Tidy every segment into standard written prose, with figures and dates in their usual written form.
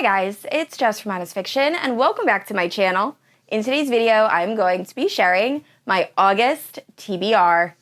Hi guys, it's Jess from Honest Fiction, and welcome back to my channel. In today's video, I'm going to be sharing my August TBR.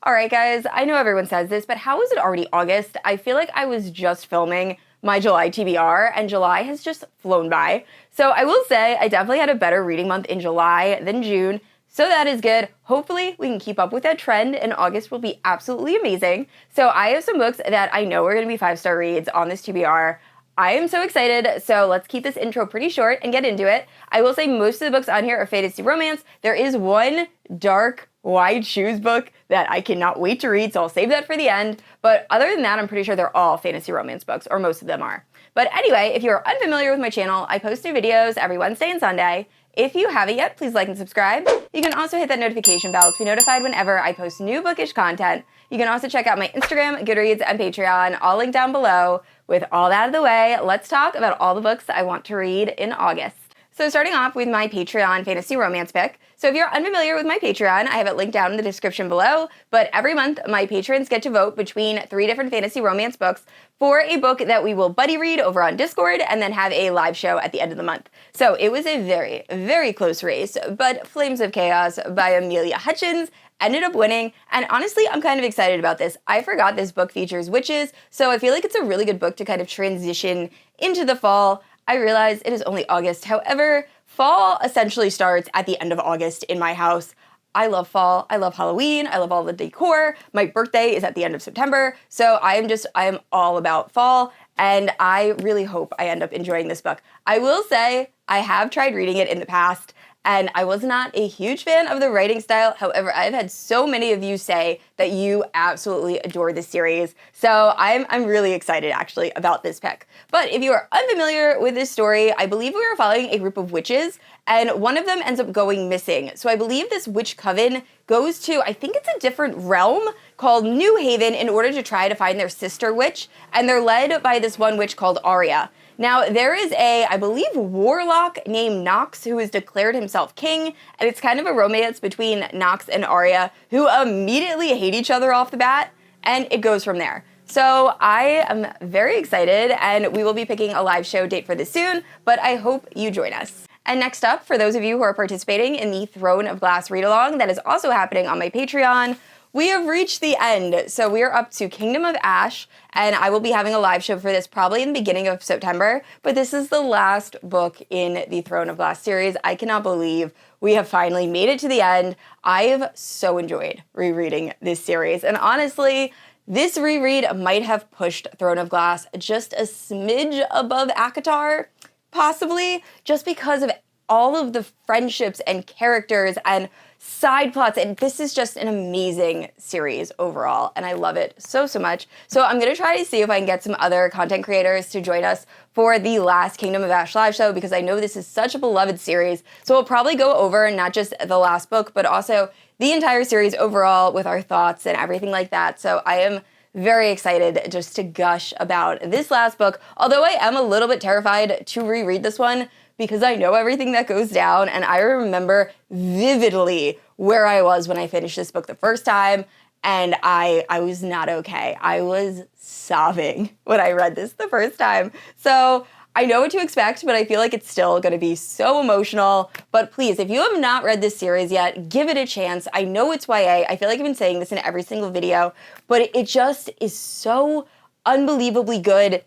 Alright guys, I know everyone says this, but how is it already August? I feel like I was just filming my July TBR, and July has just flown by. So I will say, I definitely had a better reading month in July than June, so that is good. Hopefully we can keep up with that trend, and August will be absolutely amazing. So I have some books that I know are going to be 5-star reads on this TBR. I am so excited, so let's keep this intro pretty short and get into it. I will say most of the books on here are fantasy romance. There is one dark Wide Shoes book that I cannot wait to read, so I'll save that for the end. But other than that, I'm pretty sure they're all fantasy romance books, or most of them are. But anyway, if you're unfamiliar with my channel, I post new videos every Wednesday and Sunday. If you haven't yet, please like and subscribe. You can also hit that notification bell to be notified whenever I post new bookish content. You can also check out my Instagram, Goodreads, and Patreon, all linked down below. With all that out of the way, let's talk about all the books I want to read in August. So starting off with my Patreon fantasy romance pick. So if you're unfamiliar with my Patreon, I have it linked down in the description below, but every month my patrons get to vote between 3 different fantasy romance books for a book that we will buddy read over on Discord and then have a live show at the end of the month. So it was a very, very close race, but Flames of Chaos by Amelia Hutchins ended up winning, and honestly, I'm kind of excited about this. I forgot this book features witches, so I feel like it's a really good book to kind of transition into the fall. I realize it is only August. However, fall essentially starts at the end of August in my house. I love fall. I love Halloween. I love all the decor. My birthday is at the end of September. So I am all about fall, and I really hope I end up enjoying this book. I will say I have tried reading it in the past, and I was not a huge fan of the writing style. However, I've had so many of you say that you absolutely adore this series. So I'm really excited actually about this pick. But if you are unfamiliar with this story, I believe we are following a group of witches, and one of them ends up going missing. So I believe this witch coven goes to, I think it's a different realm called New Haven, in order to try to find their sister witch, and they're led by this one witch called Arya. Now, there is a, I believe, warlock named Nox who has declared himself king, and it's kind of a romance between Nox and Arya, who immediately hate each other off the bat, and it goes from there. So I am very excited, and we will be picking a live show date for this soon, but I hope you join us. And next up, for those of you who are participating in the Throne of Glass read-along that is also happening on my Patreon, we have reached the end. So we are up to Kingdom of Ash, and I will be having a live show for this probably in the beginning of September, but this is the last book in the Throne of Glass series. I cannot believe we have finally made it to the end. I've so enjoyed rereading this series, and honestly, this reread might have pushed Throne of Glass just a smidge above ACOTAR, possibly, just because of all of the friendships and characters and side plots, and this is just an amazing series overall, and I love it so, so much. So I'm going to try to see if I can get some other content creators to join us for the last Kingdom of Ash live show, because I know this is such a beloved series, so we'll probably go over not just the last book, but also the entire series overall with our thoughts and everything like that. So I am very excited just to gush about this last book, although I am a little bit terrified to reread this one, because I know everything that goes down, and I remember vividly where I was when I finished this book the first time, and I was not okay. I was sobbing when I read this the first time. So I know what to expect, but I feel like it's still going to be so emotional. But please, if you have not read this series yet, give it a chance. I know it's YA. I feel like I've been saying this in every single video, but it just is so unbelievably good.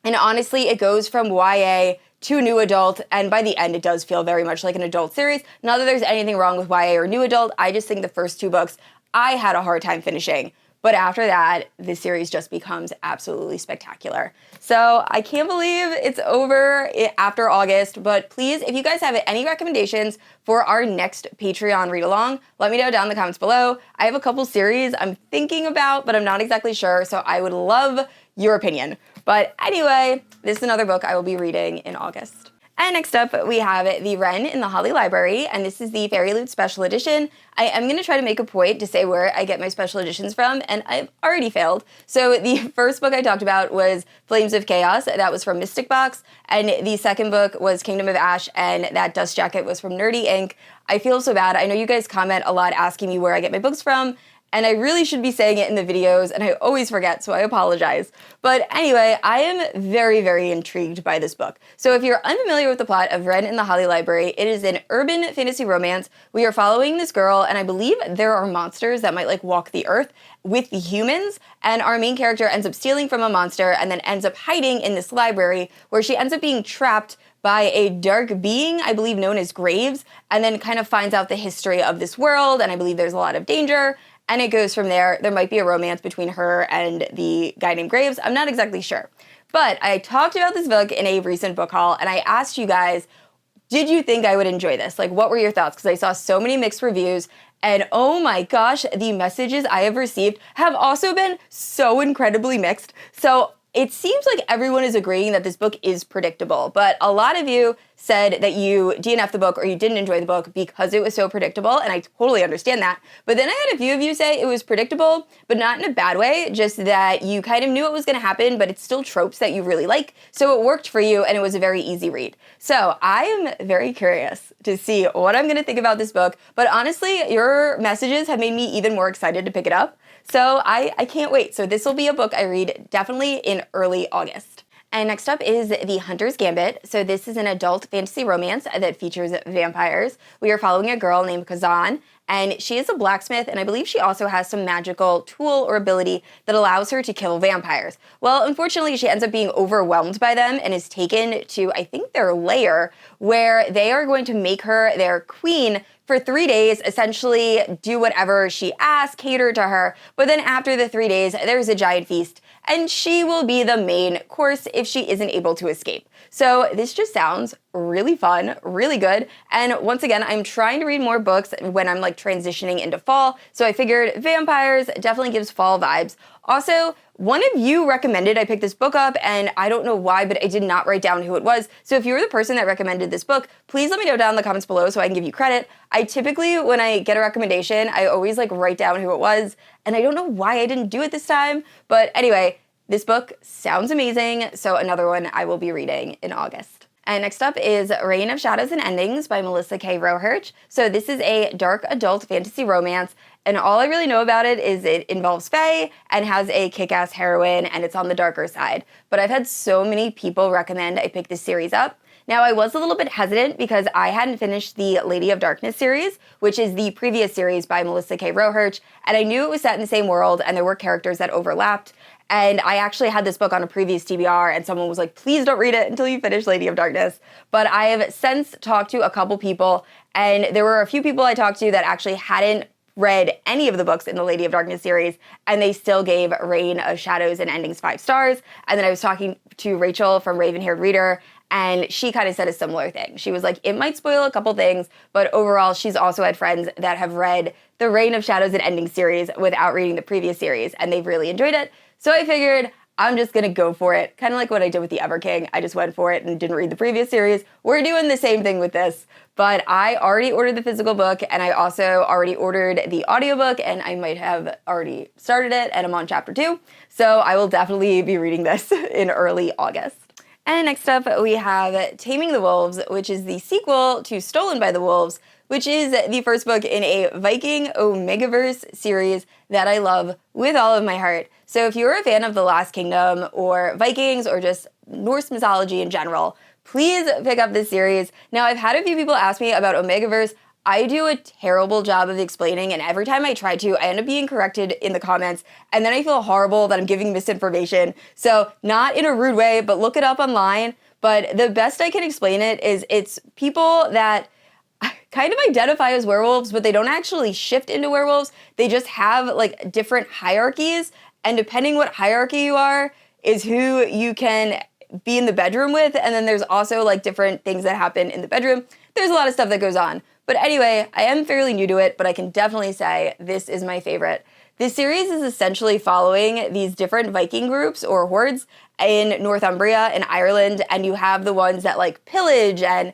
And honestly, it goes from YA to new adult, and by the end it does feel very much like an adult series. Not that there's anything wrong with YA or new adult, I just think the first 2 books I had a hard time finishing. But after that, this series just becomes absolutely spectacular. So I can't believe it's over after August, but please, if you guys have any recommendations for our next Patreon read-along, let me know down in the comments below. I have a couple series I'm thinking about, but I'm not exactly sure, so I would love your opinion. But anyway, this is another book I will be reading in August. And next up, we have the Wren in the Holly Library, and this is the Fairy Loot Special Edition. I am going to try to make a point to say where I get my special editions from, and I've already failed. So the first book I talked about was Flames of Chaos. That was from Mystic Box, and the second book was Kingdom of Ash, and that dust jacket was from Nerdy Ink. I feel so bad. I know you guys comment a lot asking me where I get my books from, and I really should be saying it in the videos, and I always forget, so I apologize. But anyway, I am very, very intrigued by this book. So if you're unfamiliar with the plot of Wren in the Holly Library, it is an urban fantasy romance. We are following this girl, and I believe there are monsters that might, like, walk the earth with the humans, and our main character ends up stealing from a monster and then ends up hiding in this library where she ends up being trapped by a dark being, I believe known as Graves, and then kind of finds out the history of this world, and I believe there's a lot of danger. And it goes from there. There might be a romance between her and the guy named Graves. I'm not exactly sure. But I talked about this book in a recent book haul, and I asked you guys, did you think I would enjoy this? Like, what were your thoughts? Because I saw so many mixed reviews, and oh my gosh, the messages I have received have also been so incredibly mixed. So it seems like everyone is agreeing that this book is predictable, but a lot of you said that you DNF'd the book or you didn't enjoy the book because it was so predictable, and I totally understand that. But then I had a few of you say it was predictable, but not in a bad way, just that you kind of knew what was going to happen, but it's still tropes that you really like, so it worked for you, and it was a very easy read. So I am very curious to see what I'm going to think about this book, but honestly, your messages have made me even more excited to pick it up. So I can't wait. So this will be a book I read definitely in early August. And next up is The Hunter's Gambit. So this is an adult fantasy romance that features vampires. We are following a girl named Kazan, and she is a blacksmith, and I believe she also has some magical tool or ability that allows her to kill vampires. Well, unfortunately, she ends up being overwhelmed by them and is taken to, I think, their lair, where they are going to make her their queen for 3 days, essentially do whatever she asks, cater to her, but then after the 3 days, there's a giant feast, and she will be the main course if she isn't able to escape. So this just sounds really fun, really good, and once again, I'm trying to read more books when I'm like transitioning into fall, so I figured vampires definitely gives fall vibes. Also, one of you recommended I pick this book up, and I don't know why, but I did not write down who it was. So if you were the person that recommended this book, please let me know down in the comments below so I can give you credit. I typically, when I get a recommendation, I always like write down who it was, and I don't know why I didn't do it this time. But anyway, this book sounds amazing, so another one I will be reading in August. And next up is Reign of Shadows and Endings by Melissa K. Roehrich. So this is a dark adult fantasy romance, and all I really know about it is it involves fae and has a kick-ass heroine, and it's on the darker side. But I've had so many people recommend I pick this series up. Now, I was a little bit hesitant because I hadn't finished the Lady of Darkness series, which is the previous series by Melissa K. Roehrich, and I knew it was set in the same world and there were characters that overlapped. And I actually had this book on a previous TBR, and someone was like, please don't read it until you finish Lady of Darkness. But I have since talked to a couple people, and there were a few people I talked to that actually hadn't read any of the books in the Lady of Darkness series, and they still gave Reign of Shadows and Endings 5 stars. And then I was talking to Rachel from Raven-Haired Reader, and she kind of said a similar thing. She was like, it might spoil a couple things, but overall, she's also had friends that have read the Reign of Shadows and Endings series without reading the previous series, and they've really enjoyed it. So I figured I'm just gonna go for it. Kind of like what I did with the Everking. I just went for it and didn't read the previous series. We're doing the same thing with this, but I already ordered the physical book, and I also already ordered the audiobook, and I might have already started it, and I'm on chapter 2. So I will definitely be reading this in early August. And next up, we have Taming the Wolves, which is the sequel to Stolen by the Wolves, which is the first book in a Viking Omegaverse series that I love with all of my heart. So if you're a fan of The Last Kingdom or Vikings or just Norse mythology in general, please pick up this series. Now, I've had a few people ask me about Omegaverse. I do a terrible job of explaining, and every time I try to, I end up being corrected in the comments, and then I feel horrible that I'm giving misinformation. So not in a rude way, but look it up online. But the best I can explain it is it's people that kind of identify as werewolves, but they don't actually shift into werewolves. They just have like different hierarchies, and depending what hierarchy you are is who you can be in the bedroom with, and then there's also like different things that happen in the bedroom. There's a lot of stuff that goes on. But anyway, I am fairly new to it, but I can definitely say this is my favorite. This series is essentially following these different Viking groups or hordes in Northumbria and Ireland, and you have the ones that like pillage and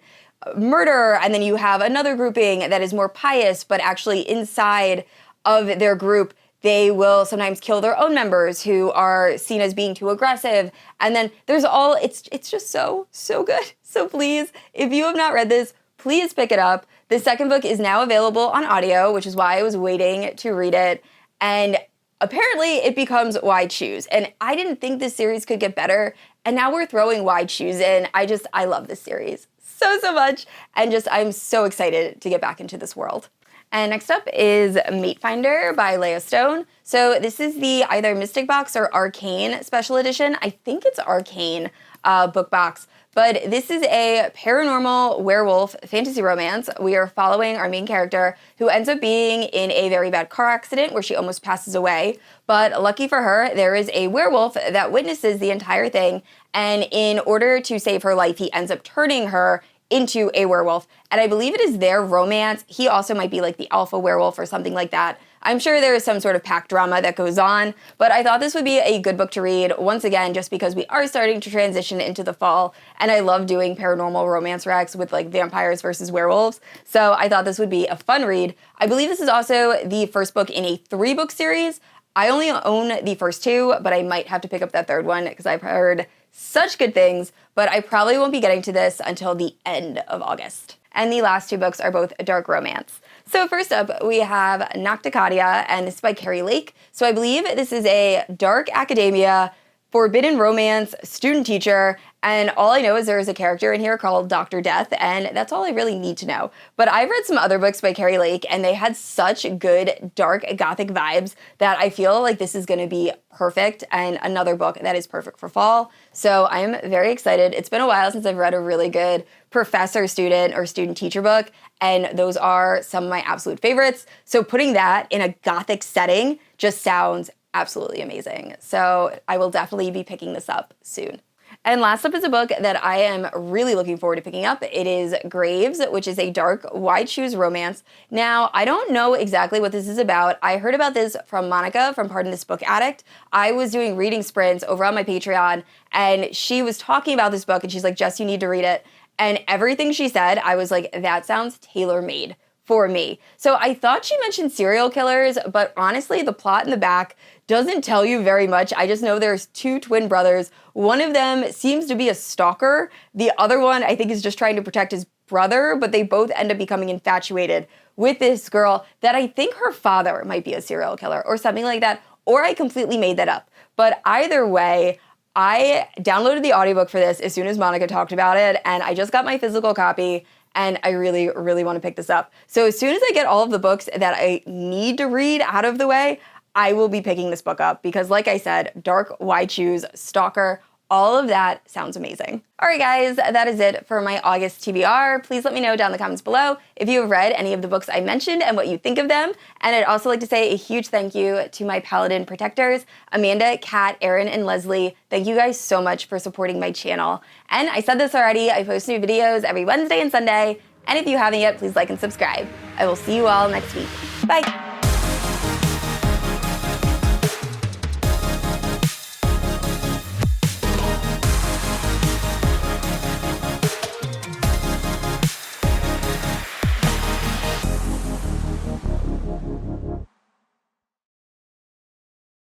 murder, and then you have another grouping that is more pious, but actually inside of their group, they will sometimes kill their own members who are seen as being too aggressive. And then there's it's just so good. So please, if you have not read this, please pick it up. The second book is now available on audio, which is why I was waiting to read it. And apparently it becomes Wide Shoes. And I didn't think this series could get better. And now we're throwing Wide Shoes in. I love this series so much. And I'm so excited to get back into this world. And next up is Matefinder by Leia Stone. So this is the either Mystic Box or Arcane Special Edition. I think it's Arcane book box. But this is a paranormal werewolf fantasy romance. We are following our main character who ends up being in a very bad car accident where she almost passes away. But lucky for her, there is a werewolf that witnesses the entire thing. And in order to save her life, he ends up turning her into a werewolf. And I believe it is their romance. He also might be like the alpha werewolf or something like that. I'm sure there is some sort of pack drama that goes on, but I thought this would be a good book to read, once again, just because we are starting to transition into the fall, and I love doing paranormal romance recs with like vampires versus werewolves, so I thought this would be a fun read. I believe this is also the first book in a 3-book series. I only own the first 2, but I might have to pick up that third one because I've heard such good things, but I probably won't be getting to this until the end of August. And the last 2 books are both dark romance. So first up, we have Nocticadia, and this is by Kerri Lake. So I believe this is a dark academia, forbidden romance, student teacher, and all I know is there is a character in here called Dr. Death, and that's all I really need to know. But I've read some other books by Kerri Lake, and they had such good dark Gothic vibes that I feel like this is going to be perfect, and another book that is perfect for fall. So I am very excited. It's been a while since I've read a really good professor-student or student-teacher book, and those are some of my absolute favorites. So putting that in a Gothic setting just sounds absolutely amazing. So I will definitely be picking this up soon. And last up is a book that I am really looking forward to picking up. It is Graves, which is a dark Wide Shoes romance. Now, I don't know exactly what this is about. I heard about this from Monica from Pardon This Book Addict. I was doing reading sprints over on my Patreon, and she was talking about this book, and she's like, Jess, you need to read it. And everything she said, I was like, that sounds tailor-made for me. So I thought she mentioned serial killers, but honestly, the plot in the back doesn't tell you very much. I just know there's 2 twin brothers. One of them seems to be a stalker. The other one, I think, is just trying to protect his brother, but they both end up becoming infatuated with this girl that I think her father might be a serial killer or something like that, or I completely made that up. But either way, I downloaded the audiobook for this as soon as Monica talked about it, and I just got my physical copy, and I really, really want to pick this up. So as soon as I get all of the books that I need to read out of the way, I will be picking this book up because, like I said, dark Wide Shoes, stalker, all of that sounds amazing. All right, guys, that is it for my August TBR. Please let me know down in the comments below if you have read any of the books I mentioned and what you think of them. And I'd also like to say a huge thank you to my Paladin protectors, Amanda, Kat, Erin, and Leslie. Thank you guys so much for supporting my channel. And I said this already, I post new videos every Wednesday and Sunday. And if you haven't yet, please like and subscribe. I will see you all next week. Bye.